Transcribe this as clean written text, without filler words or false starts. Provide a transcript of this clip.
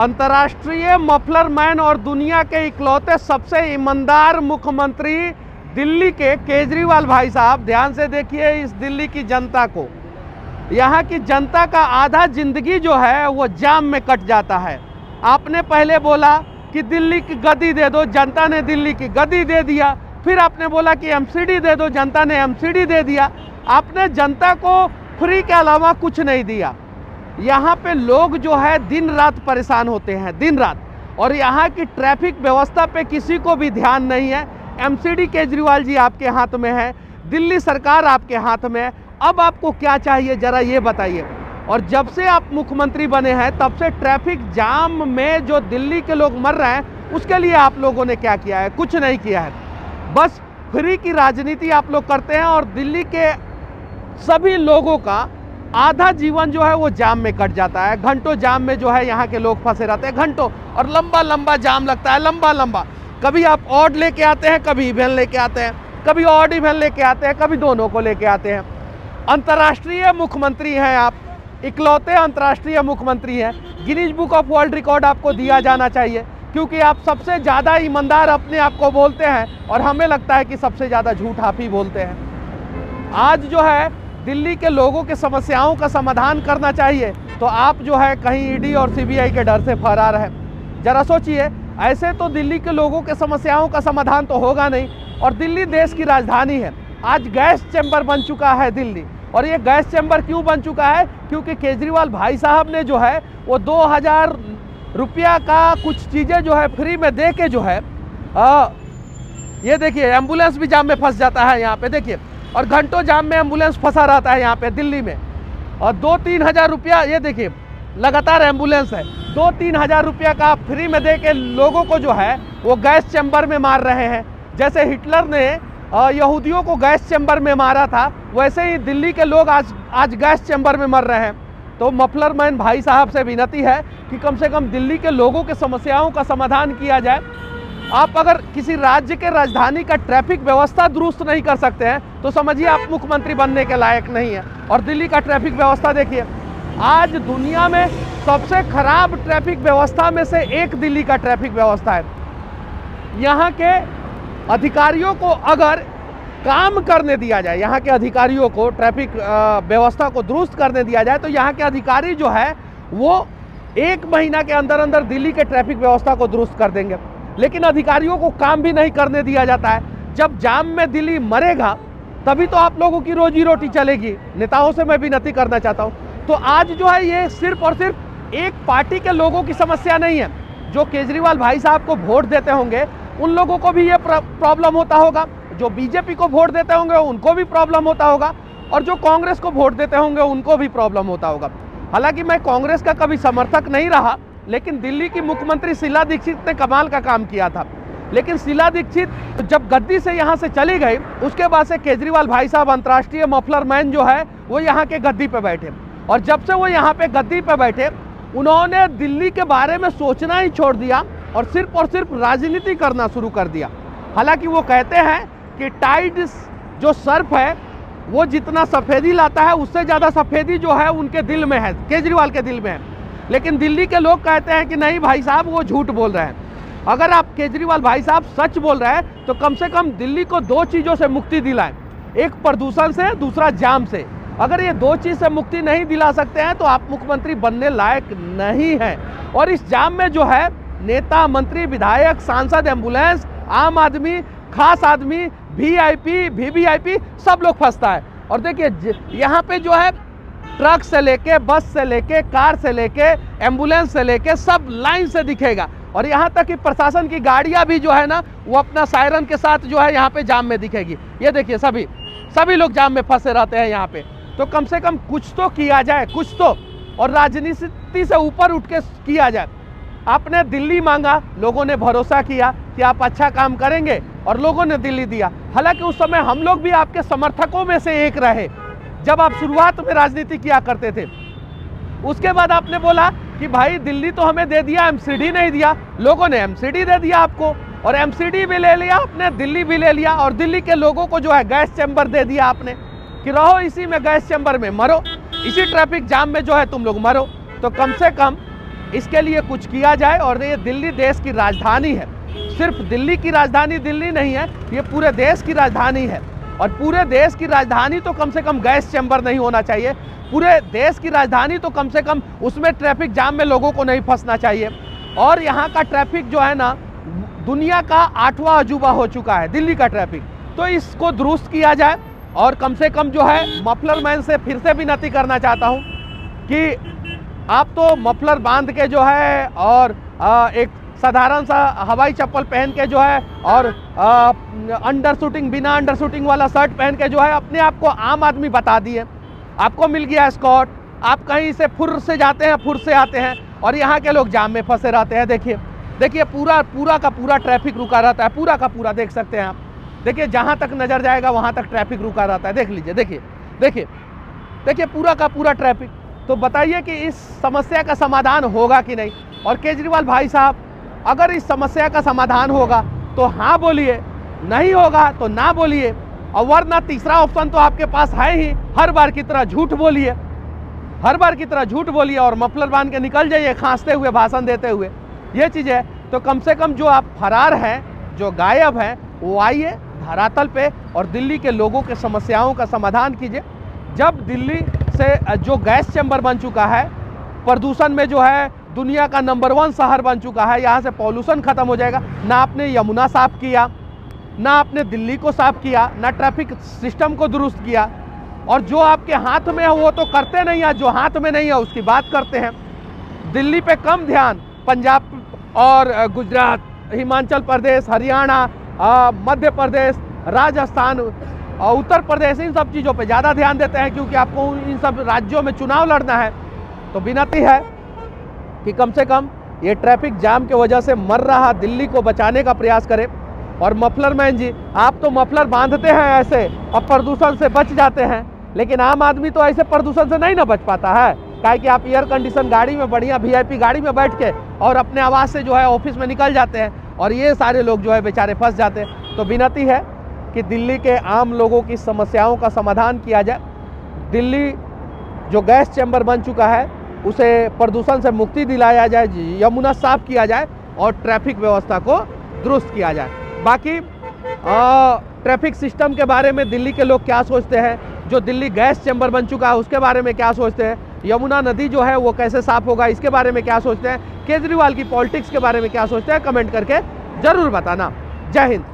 अंतर्राष्ट्रीय muffler man और दुनिया के इकलौते सबसे ईमानदार मुख्यमंत्री दिल्ली के केजरीवाल भाई साहब, ध्यान से देखिए इस दिल्ली की जनता को। यहाँ की जनता का आधा जिंदगी जो है वो जाम में कट जाता है। आपने पहले बोला कि दिल्ली की गद्दी दे दो, जनता ने दिल्ली की गद्दी दे दिया। फिर आपने बोला कि एमसीडी दे दो, जनता ने एमसीडी दे दिया। आपने जनता को फ्री के अलावा कुछ नहीं दिया। यहाँ पे लोग जो है दिन रात परेशान होते हैं, दिन रात। और यहाँ की ट्रैफिक व्यवस्था पे किसी को भी ध्यान नहीं है। एमसीडी केजरीवाल जी आपके हाथ में है, दिल्ली सरकार आपके हाथ में है। अब आपको क्या चाहिए जरा ये बताइए। और जब से आप मुख्यमंत्री बने हैं तब से ट्रैफिक जाम में जो दिल्ली के लोग मर रहे हैं उसके लिए आप लोगों ने क्या किया है? कुछ नहीं किया है। बस फ्री की राजनीति आप लोग करते हैं और दिल्ली के सभी लोगों का आधा जीवन जो है वो जाम में कट जाता है। घंटों जाम में जो है यहाँ के लोग फंसे रहते हैं, घंटों। और लंबा लंबा जाम लगता है, लंबा लंबा। कभी आप ऑड लेके आते हैं, कभी इवेन लेके आते हैं, कभी ऑड इवेन लेके आते हैं, कभी दोनों को लेके आते हैं। अंतर्राष्ट्रीय मुख्यमंत्री हैं आप, इकलौते अंतर्राष्ट्रीय मुख्यमंत्री हैं। Guinness book of world record आपको दिया जाना चाहिए, क्योंकि आप सबसे ज़्यादा ईमानदार अपने आप को बोलते हैं और हमें लगता है कि सबसे ज़्यादा झूठ आप ही बोलते हैं। आज जो है दिल्ली के लोगों के समस्याओं का समाधान करना चाहिए तो आप जो है कहीं ईडी और सीबीआई के डर से फरार है। जरा सोचिए, ऐसे तो दिल्ली के लोगों के समस्याओं का समाधान तो होगा नहीं। और दिल्ली देश की राजधानी है। आज गैस चैम्बर बन चुका है दिल्ली। और ये गैस चैम्बर क्यों बन चुका है? क्योंकि केजरीवाल भाई साहब ने जो है वो 2000 रुपया का कुछ चीज़ें जो है फ्री में दे के जो है ये देखिए एम्बुलेंस भी जाम में फंस जाता है यहाँ पे, देखिए। और घंटों जाम में एम्बुलेंस फंसा रहता है यहाँ पे दिल्ली में। और 2-3 हज़ार रुपया, ये देखिए लगातार एम्बुलेंस है। 2-3 हज़ार रुपया का आप फ्री में दे के लोगों को जो है वो गैस चैम्बर में मार रहे हैं। जैसे हिटलर ने यहूदियों को गैस चैम्बर में मारा था, वैसे ही दिल्ली के लोग आज गैस चैम्बर में मर रहे हैं। तो मफलर मैन भाई साहब से विनती है कि कम से कम दिल्ली के लोगों के समस्याओं का समाधान किया जाए। आप अगर किसी राज्य के राजधानी का ट्रैफिक व्यवस्था दुरुस्त नहीं कर सकते हैं तो समझिए आप मुख्यमंत्री बनने के लायक नहीं है। और दिल्ली का ट्रैफिक व्यवस्था देखिए, आज दुनिया में सबसे खराब ट्रैफिक व्यवस्था में से एक दिल्ली का ट्रैफिक व्यवस्था है। यहाँ के अधिकारियों को अगर काम करने दिया जाए, यहाँ के अधिकारियों को ट्रैफिक व्यवस्था को दुरुस्त करने दिया जाए तो यहाँ के अधिकारी जो है वो 1 महीना के अंदर अंदर दिल्ली के ट्रैफिक व्यवस्था को दुरुस्त कर देंगे। लेकिन अधिकारियों को काम भी नहीं करने दिया जाता है। जब जाम में दिल्ली मरेगा तभी तो आप लोगों की रोजी रोटी चलेगी। नेताओं से मैं विनती करना चाहता हूँ। तो आज जो है ये सिर्फ और सिर्फ एक पार्टी के लोगों की समस्या नहीं है। जो केजरीवाल भाई साहब को वोट देते होंगे उन लोगों को भी ये प्रॉब्लम होता होगा, जो बीजेपी को वोट देते होंगे उनको भी प्रॉब्लम होता होगा, और जो कांग्रेस को वोट देते होंगे उनको भी प्रॉब्लम होता होगा। हालांकि मैं कांग्रेस का कभी समर्थक नहीं रहा, लेकिन दिल्ली की मुख्यमंत्री शीला दीक्षित ने कमाल का काम किया था। लेकिन शीला दीक्षित जब गद्दी से यहाँ से चली गई उसके बाद से केजरीवाल भाई साहब अंतर्राष्ट्रीय मफलर मैन जो है वो यहाँ के गद्दी पे बैठे। और जब से वो यहाँ पे गद्दी पे बैठे उन्होंने दिल्ली के बारे में सोचना ही छोड़ दिया और सिर्फ राजनीति करना शुरू कर दिया। हालांकि वो कहते हैं कि टाइड जो सर्फ है वो जितना सफ़ेदी लाता है उससे ज़्यादा सफ़ेदी जो है उनके दिल में है, केजरीवाल के दिल में है। लेकिन दिल्ली के लोग कहते हैं कि नहीं भाई साहब वो झूठ बोल रहे हैं। अगर आप केजरीवाल भाई साहब सच बोल रहे हैं तो कम से कम दिल्ली को 2 चीज़ों से मुक्ति दिलाएं, एक प्रदूषण से, दूसरा जाम से। अगर ये 2 चीज़ से मुक्ति नहीं दिला सकते हैं तो आप मुख्यमंत्री बनने लायक नहीं हैं। और इस जाम में जो है नेता, मंत्री, विधायक, सांसद, एम्बुलेंस, आम आदमी, खास आदमी, वीआईपी, वीवीआईपी सब लोग फंसता है। और देखिए यहाँ पे जो है ट्रक से लेके, बस से लेके, कार से लेके, एम्बुलेंस से लेके सब लाइन से दिखेगा। और यहाँ तक कि प्रशासन की गाड़ियाँ भी जो है ना वो अपना सायरन के साथ जो है यहाँ पे जाम में दिखेगी। ये देखिए सभी लोग जाम में फंसे रहते हैं यहाँ पे। तो कम से कम कुछ तो किया जाए, कुछ तो। और राजनीति से ऊपर उठ के किया जाए। आपने दिल्ली मांगा, लोगों ने भरोसा किया कि आप अच्छा काम करेंगे और लोगों ने दिल्ली दिया। हालांकि उस समय हम लोग भी आपके समर्थकों में से एक रहे जब आप शुरुआत में राजनीति किया करते थे। उसके बाद आपने बोला कि भाई दिल्ली तो हमें दे दिया, एमसीडी नहीं दिया। लोगों ने एमसीडी दे दिया आपको, और एमसीडी भी ले लिया आपने, दिल्ली भी ले लिया। और दिल्ली के लोगों को जो है गैस चैम्बर दे दिया आपने कि रहो इसी में, गैस चैम्बर में मरो, इसी ट्रैफिक जाम में जो है तुम लोग मरो। तो कम से कम इसके लिए कुछ किया जाए। और ये दिल्ली देश की राजधानी है, सिर्फ दिल्ली की राजधानी दिल्ली नहीं है, ये पूरे देश की राजधानी है। और पूरे देश की राजधानी तो कम से कम गैस चैम्बर नहीं होना चाहिए, पूरे देश की राजधानी तो कम से कम उसमें ट्रैफिक जाम में लोगों को नहीं फंसना चाहिए। और यहाँ का ट्रैफिक जो है ना, दुनिया का 8वां अजूबा हो चुका है दिल्ली का ट्रैफिक। तो इसको दुरुस्त किया जाए। और कम से कम जो है मफलर मैन से फिर से विनती करना चाहता हूँ कि आप तो मफलर बांध के जो है और एक साधारण सा हवाई चप्पल पहन के जो है और अंडर शूटिंग, बिना अंडर शूटिंग वाला शर्ट पहन के जो है अपने आप को आम आदमी बता दिए। आपको मिल गया एस्कॉर्ट, आप कहीं से फुर से जाते हैं, फुर से आते हैं, और यहाँ के लोग जाम में फंसे रहते हैं। देखिए पूरा का पूरा ट्रैफिक रुका रहता है, पूरा का पूरा देख सकते हैं आप। देखिए जहाँ तक नज़र जाएगा वहाँ तक ट्रैफिक रुका रहता है, देख लीजिए। देखिए पूरा का पूरा ट्रैफिक। तो बताइए कि इस समस्या का समाधान होगा कि नहीं। और केजरीवाल भाई साहब, अगर इस समस्या का समाधान होगा तो हाँ बोलिए, नहीं होगा तो ना बोलिए, और वरना तीसरा ऑप्शन तो आपके पास है ही, हर बार की तरह झूठ बोलिए, हर बार की तरह झूठ बोलिए और मफलर बांध के निकल जाइए खांसते हुए, भाषण देते हुए। ये चीज़ है। तो कम से कम जो आप फरार हैं, जो गायब हैं, वो आइए धरातल पे और दिल्ली के लोगों के समस्याओं का समाधान कीजिए। जब दिल्ली से जो गैस चैम्बर बन चुका है, प्रदूषण में जो है दुनिया का नंबर 1 शहर बन चुका है, यहाँ से पॉल्यूशन खत्म हो जाएगा। ना आपने यमुना साफ किया, ना आपने दिल्ली को साफ किया, ना ट्रैफिक सिस्टम को दुरुस्त किया। और जो आपके हाथ में है वो तो करते नहीं है, जो हाथ में नहीं है उसकी बात करते हैं। दिल्ली पे कम ध्यान, पंजाब और गुजरात, हिमाचल प्रदेश, हरियाणा, मध्य प्रदेश, राजस्थान और उत्तर प्रदेश, इन सब चीज़ों पे ज़्यादा ध्यान देते हैं, क्योंकि आपको इन सब राज्यों में चुनाव लड़ना है। तो विनती है कि कम से कम ये ट्रैफिक जाम की वजह से मर रहा दिल्ली को बचाने का प्रयास करें। और मफलर मैन जी, आप तो मफलर बांधते हैं ऐसे और प्रदूषण से बच जाते हैं, लेकिन आम आदमी तो ऐसे प्रदूषण से नहीं ना बच पाता है। काहे कि आप एयर कंडीशन गाड़ी में, बढ़िया VIP गाड़ी में बैठ के और अपने आवाज़ से जो है ऑफिस में निकल जाते हैं, और ये सारे लोग जो है बेचारे फंस जाते हैं। तो विनती है कि दिल्ली के आम लोगों की समस्याओं का समाधान किया जाए। दिल्ली जो गैस चैम्बर बन चुका है उसे प्रदूषण से मुक्ति दिलाया जाए, यमुना साफ किया जाए और ट्रैफिक व्यवस्था को दुरुस्त किया जाए। बाकी ट्रैफिक सिस्टम के बारे में दिल्ली के लोग क्या सोचते हैं, जो दिल्ली गैस चैम्बर बन चुका है उसके बारे में क्या सोचते हैं, यमुना नदी जो है वो कैसे साफ होगा इसके बारे में क्या सोचते हैं, केजरीवाल की पॉलिटिक्स के बारे में क्या सोचते हैं, कमेंट करके ज़रूर बताना। जय हिंद।